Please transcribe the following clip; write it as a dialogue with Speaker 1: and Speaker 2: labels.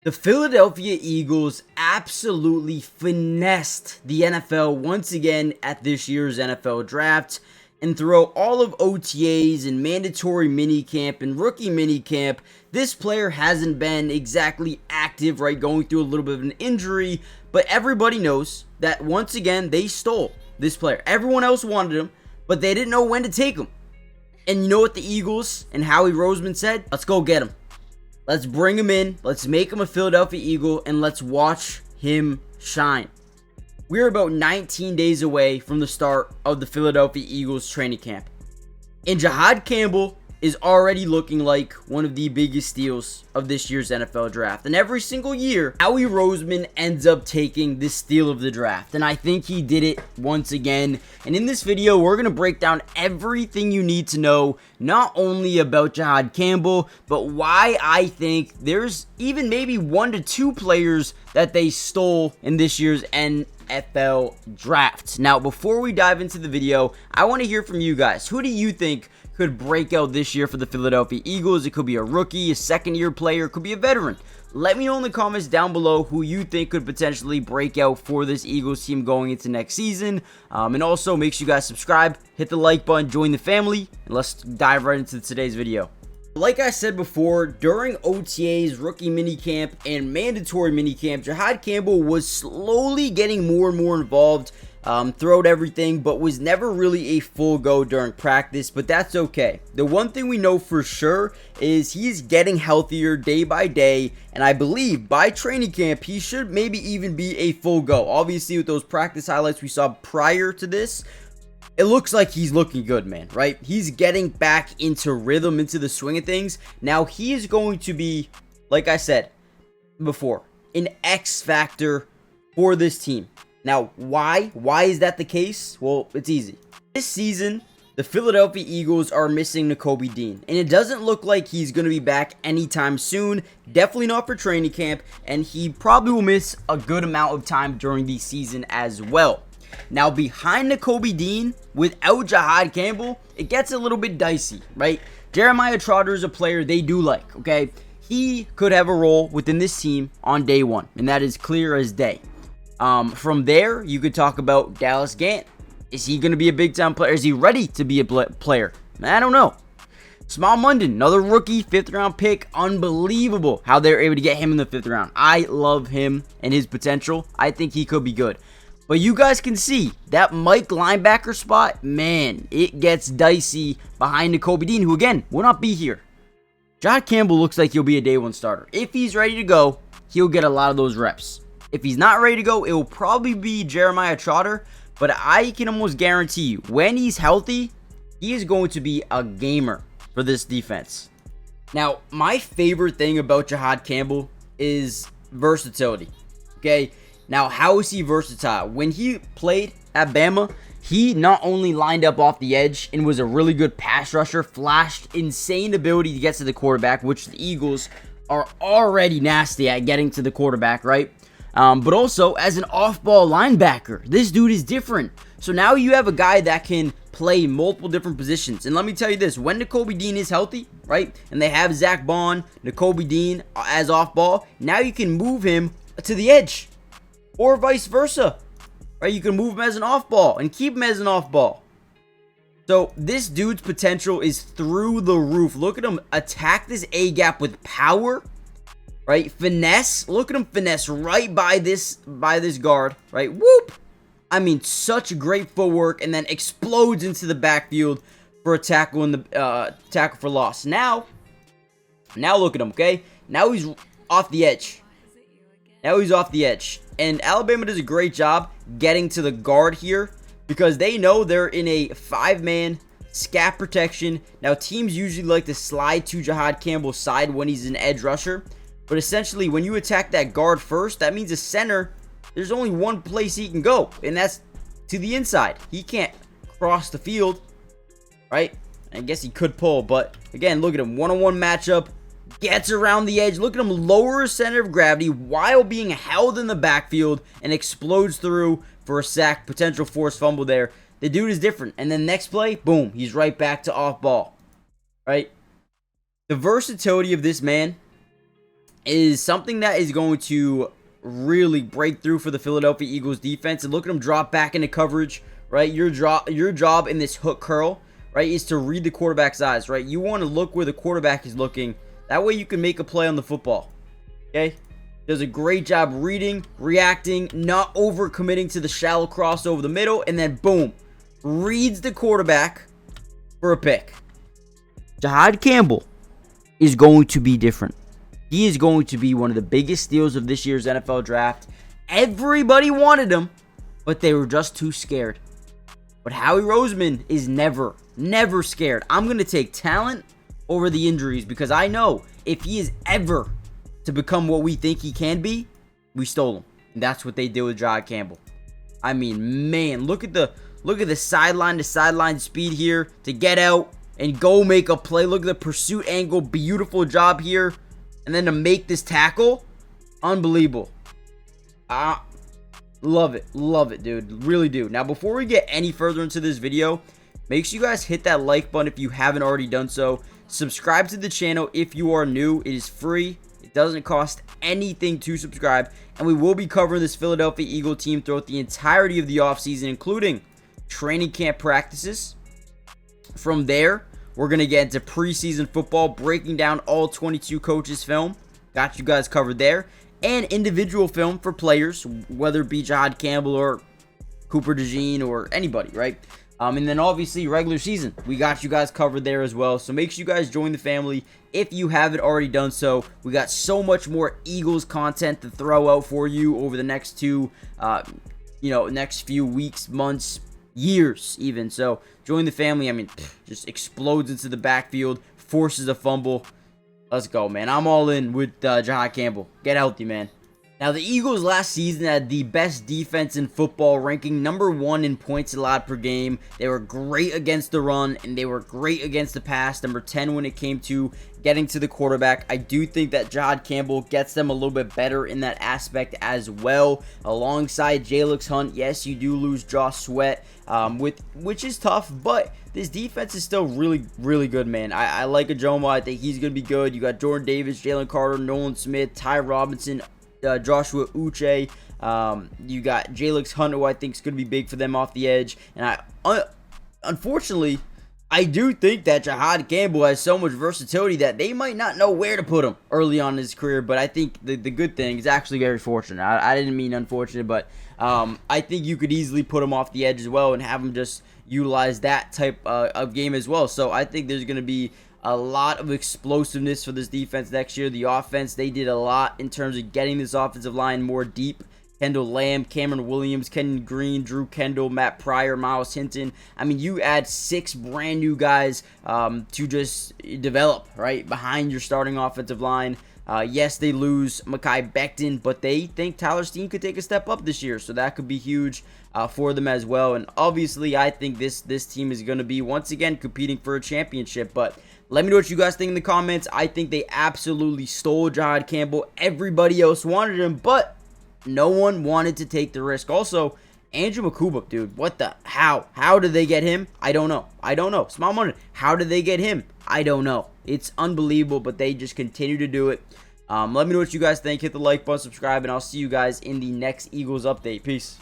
Speaker 1: The Philadelphia Eagles absolutely finessed the NFL once again at this year's NFL draft, and throughout all of OTAs and mandatory minicamp and rookie minicamp, this player hasn't been exactly active, right? Going through a little bit of an injury, but everybody knows that once again they stole this player. Everyone else wanted him, but they didn't know when to take him. And you know what the Eagles and Howie Roseman said? Let's go get him. Let's bring him in, let's make him a Philadelphia Eagle, and let's watch him shine. We're about 19 days away from the start of the Philadelphia Eagles training camp. And Jihaad Campbell is already looking like one of the biggest steals of this year's NFL draft. And every single year, Howie Roseman ends up taking this steal of the draft. And I think he did it once again. And in this video, we're going to break down everything you need to know, not only about Jihaad Campbell, but why I think there's even maybe 1 to 2 players that they stole in this year's NFL draft. Now, before we dive into the video, I want to hear from you guys. Who do you think could break out this year for the Philadelphia Eagles? It could be a rookie, a second-year player, it could be a veteran. Let me know in the comments down below who you think could potentially break out for this Eagles team going into next season. And also, make sure you guys subscribe, hit the like button, join the family, and let's dive right into today's video. Like I said before, during OTAs, rookie minicamp, and mandatory minicamp, Jihaad Campbell was slowly getting more and more involved throughout everything, but was never really a full go during practice, but that's okay. The one thing we know for sure is he's getting healthier day by day, and I believe by training camp, he should maybe even be a full go. Obviously, with those practice highlights we saw prior to this, it looks like he's looking good, man, right? He's getting back into rhythm, into the swing of things. Now, he is going to be, like I said before, an X factor for this team. Now, why? Why is that the case? Well, it's easy. This season, the Philadelphia Eagles are missing Nakobe Dean, and it doesn't look like he's going to be back anytime soon. Definitely not for training camp, and he probably will miss a good amount of time during the season as well. Now, behind Nakobe Dean, without Jihaad Campbell, it gets a little bit dicey, right? Jeremiah Trotter is a player they do like, okay? He could have a role within this team on day one, and that is clear as day. From there, you could talk about Dallas Gant. Is he going to be a big-time player? Is he ready to be a player? I don't know. Smael Mondon, another rookie, 5th-round pick. Unbelievable how they're able to get him in the 5th round. I love him and his potential. I think he could be good. But you guys can see that Mike linebacker spot, man, it gets dicey behind Nakobe Dean, who, again, will not be here. Jihaad Campbell looks like he'll be a day one starter. If he's ready to go, he'll get a lot of those reps. If he's not ready to go, it will probably be Jeremiah Trotter. But I can almost guarantee you, when he's healthy, he is going to be a gamer for this defense. Now, my favorite thing about Jihaad Campbell is versatility. Okay? Now, how is he versatile? When he played at Bama, he not only lined up off the edge and was a really good pass rusher, flashed insane ability to get to the quarterback, which the Eagles are already nasty at getting to the quarterback, right? But also as an off-ball linebacker, this dude is different. So now you have a guy that can play multiple different positions. And let me tell you this, when Nakobe Dean is healthy, right, and they have Zach Bond, Nakobe Dean as off-ball, now you can move him to the edge. Or vice versa, right? You can move him as an off-ball and keep him as an off-ball. So this dude's potential is through the roof. Look at him attack this A-gap with power, right? Finesse. Look at him finesse right by this guard, right? Whoop! I mean, such great footwork, and then explodes into the backfield for a tackle in the tackle for loss. Now look at him, okay? Now he's off the edge. Now he's off the edge. And Alabama does a great job getting to the guard here because they know they're in a 5-man scat protection. Now, teams usually like to slide to Jihaad Campbell's side when he's an edge rusher. But essentially, when you attack that guard first, that means a center, there's only one place he can go, and that's to the inside. He can't cross the field, right? I guess he could pull, but again, look at him. One-on-one matchup. Gets around the edge. Look at him lower his center of gravity while being held in the backfield and explodes through for a sack. Potential forced fumble there. The dude is different. And then next play, boom, he's right back to off ball. Right? The versatility of this man is something that is going to really break through for the Philadelphia Eagles defense. And look at them drop back into coverage, right? Your job in this hook curl, right, is to read the quarterback's eyes, right? You want to look where the quarterback is looking. That way you can make a play on the football, okay? Does a great job reading, reacting, not overcommitting to the shallow cross over the middle, and then boom, reads the quarterback for a pick. Jihaad Campbell is going to be different. He is going to be one of the biggest steals of this year's NFL draft. Everybody wanted him, but they were just too scared. But Howie Roseman is never scared. I'm going to take talent over the injuries because I know if he is ever to become what we think he can be, we stole him. And that's what they did with Jihaad Campbell. I mean, man, look at the sideline to sideline speed here to get out and go make a play. Look at the pursuit angle. Beautiful job here. And then to make this tackle, unbelievable. Love it, dude. Really do. Now, before we get any further into this video, make sure you guys hit that like button if you haven't already done so. Subscribe to the channel if you are new. It is free. It doesn't cost anything to subscribe. And we will be covering this Philadelphia Eagle team throughout the entirety of the offseason, including training camp practices. From there, we're going to get into preseason football, breaking down all 22 coaches' film. Got you guys covered there. And individual film for players, whether it be Jihaad Campbell or Cooper DeJean or anybody, right? And then obviously regular season. We got you guys covered there as well. So make sure you guys join the family if you haven't already done so. We got so much more Eagles content to throw out for you over the next next few weeks, months, years even. So join the family. I mean, just explodes into the backfield, forces a fumble. Let's go, man. I'm all in with Jihaad Campbell. Get healthy, man. Now, the Eagles last season had the best defense in football, ranking number 1 in points allowed per game. They were great against the run, and they were great against the pass. Number 10 when it came to getting to the quarterback. I do think that Jihaad Campbell gets them a little bit better in that aspect as well. Alongside Jalix Hunt, yes, you do lose Josh Sweat, which is tough, but this defense is still really, really good, man. I like Ajoma. I think he's going to be good. You got Jordan Davis, Jalen Carter, Nolan Smith, Ty Robinson, Joshua Uche. You got Jalix Hunt, who I think is going to be big for them off the edge. And unfortunately, I do think that Jihaad Campbell has so much versatility that they might not know where to put him early on in his career. But I think the good thing is actually very fortunate. I didn't mean unfortunate, but I think you could easily put him off the edge as well and have him just utilize that type of game as well. So I think there's going to be a lot of explosiveness for this defense next year. The offense, they did a lot in terms of getting this offensive line more deep. Kendall Lamb, Cameron Williams, Ken Green, Drew Kendall, Matt Pryor, Miles Hinton. I mean, you add 6 brand new guys to just develop, right, behind your starting offensive line. Yes, they lose Mekhi Becton, but they think Tyler Steen could take a step up this year, so that could be huge for them as well. And obviously, I think this team is going to be, once again, competing for a championship. But let me know what you guys think in the comments. I think they absolutely stole Jihaad Campbell. Everybody else wanted him, but no one wanted to take the risk. Also, Andrew Mukuba, dude, what the, how did they get him? I don't know. Small money. How did they get him? I don't know. It's unbelievable, but they just continue to do it. Let me know what you guys think. Hit the like button, subscribe, and I'll see you guys in the next Eagles update. Peace.